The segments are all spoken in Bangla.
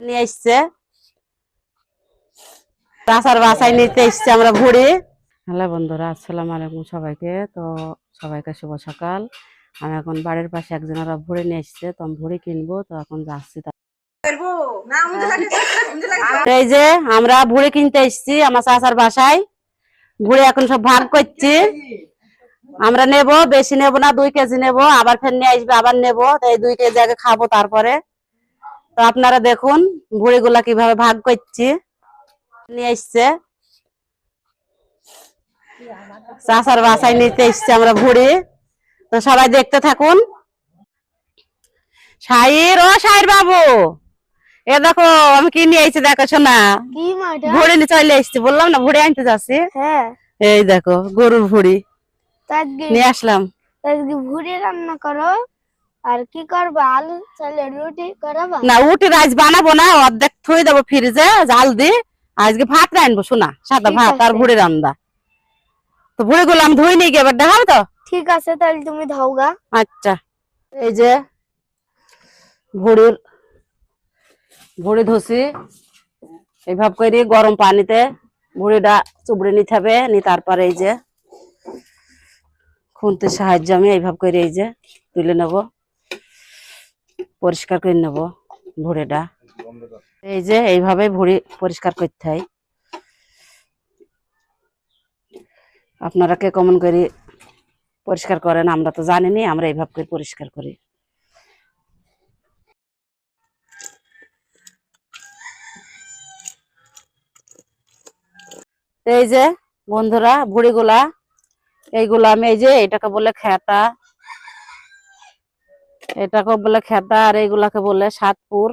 নিয়ে এসছে আচার বাসায় নিতে এসছে আমরা ভুড়ি। হ্যালো বন্ধুরা, আসসালামু আলাইকুম সবাইকে। তো সবাইকে শুভ সকাল। আমি এখন বাড়ির পাশে একজনেরা ভুড়ি নিয়ে এসছে, তো আমি ভুড়ি কিনবো, তো এখন যাচ্ছি। এই যে আমরা ভুড়ি কিনতে এসছি আমার চাচার বাসায়। ভুড়ি এখন সব ভাগ করছি। আমরা নেব, বেশি নেব না, 2 কেজি নেব, আবার ফের নিয়ে আসবে, আবার নেব। এই 2 কেজি আগে খাবো তারপরে। তো আপনারা দেখুন ভুড়িগুলা কিভাবে ভাগ করছি। নিয়ে এসছে চাচার বাসায় নিতে এসছে আমরা ভুড়ি, তো সবাই দেখতে থাকুন। শাহির, ও শাহির বাবু, এ দেখো আমি কি নিয়ে এসেছি, দেখো শোনা, ভুড়ি নিয়ে চলে এসছি। বললাম না ভুড়ি আনতে যাচ্ছি। এই দেখো গরুর ভুড়ি নিয়ে আসলাম। ভুড়ি রান্না করো আর কি করবো? আলু চালের রুটি করবো না, রুটি রাইস বানাবো না, অর্ধেক থই দেবো ফ্রিজে জাল দি। আজকে ভাত রানবো শোনা, সাদা ভাত আর ভুড়ি রান্না। তো ভুড়ি গুলো আমি ধুই নিয়ে গিয়ে এবার দেখাবো তো। ঠিক আছে, তাহলে তুমি ধাওগা। আচ্ছা, এই যে ভুড়ি ধুছি এইভাবে করে গরম পানিতে ভুড়িটা চুবড়ে নিতে হবে। তারপরে এই যে খুন্তির সাহায্যে আমি এইভাবে করে এই যে তুলে নেব, পরিষ্কার করে নেব ভুড়িটা। এই যে এইভাবে ভুড়ি পরিষ্কার করতে হয়। আপনারা কে কেমন করে পরিষ্কার করেন আমরা তো জানিনি, আমরা এইভাবে করে পরিষ্কার করি। এই যে বন্ধুরা ভুড়িগুলা, এইগুলা আমি এই যে এটাকে বলে খেতা, এটাকে বলে খেতা, আর এইগুলাকে বলে সাতপুর।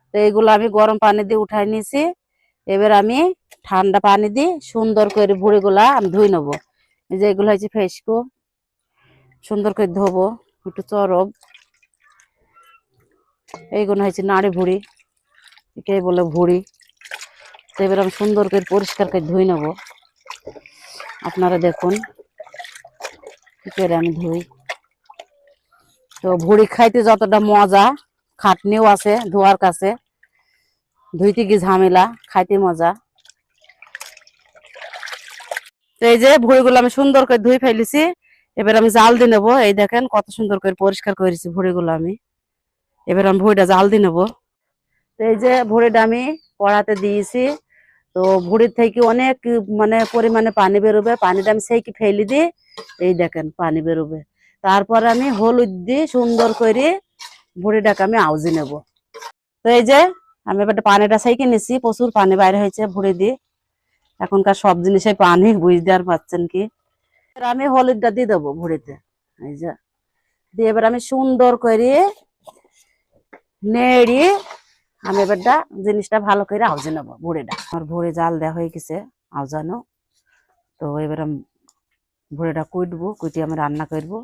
তো এইগুলো আমি গরম পানি দিয়ে উঠাই নিছি। এবার আমি ঠান্ডা পানি দিয়ে সুন্দর করে ভুড়িগুলা আমি ধুই নেবো। এই যে এগুলো হচ্ছে ফেসকো, সুন্দর করে ধোবো, একটু চরব। এইগুলো হচ্ছে নাড়ি ভুড়ি, একে বলে ভুড়ি। তো এবার আমি সুন্দর করে পরিষ্কার করে ধুই নেবো। আপনারা দেখুন কি করে আমি ধুই। তো ভুড়ি খাইতে যতটা মজা, খাটনিও আছে ধোয়ার কাছে, ধুইতে কি ঝামেলা, খাইতে মজা। তো এই যে ভুড়িগুলো আমি সুন্দর করে ধুই ফেলেছি। এবার আমি জাল দিয়ে নেবো। এই দেখেন কত সুন্দর করে পরিষ্কার করেছি ভুড়িগুলো আমি। এবার আমি ভুড়িটা জাল দিয়ে নেবো। তো এই যে ভুড়িটা আমি কড়াতে দিয়েছি। তো ভুড়ির থেকে অনেক মানে পরিমাণে পানি বেরোবে, পানিটা আমি সেই কি ফেলে দিই। এই দেখেন পানি বেরোবে। তারপর আমি হলুদ দিয়ে সুন্দর করে ভুড়িটাকে আমি আউজি নেব। তো এই যে আমি এবার পানিটা সেইকে নিছি, প্রচুর পানি বাইরে হয়েছে ভুড়ি দিয়ে। এখনকার সব জিনিসে পানি, বুঝতে আর পারছেন কি। আমি হলুদটা দিয়ে দেবো ভুড়িতে। এই যে দিয়ে এবার আমি সুন্দর করে নেড়ে আমি এবারটা জিনিসটা ভালো করে আউজে নেবো ভুড়িটা। আমার ভুড়ি জাল দেওয়া হয়ে গেছে আউজানো। তো এবার আমি ভুড়িটা কুটবো, কুটিয়ে আমি রান্না করবো।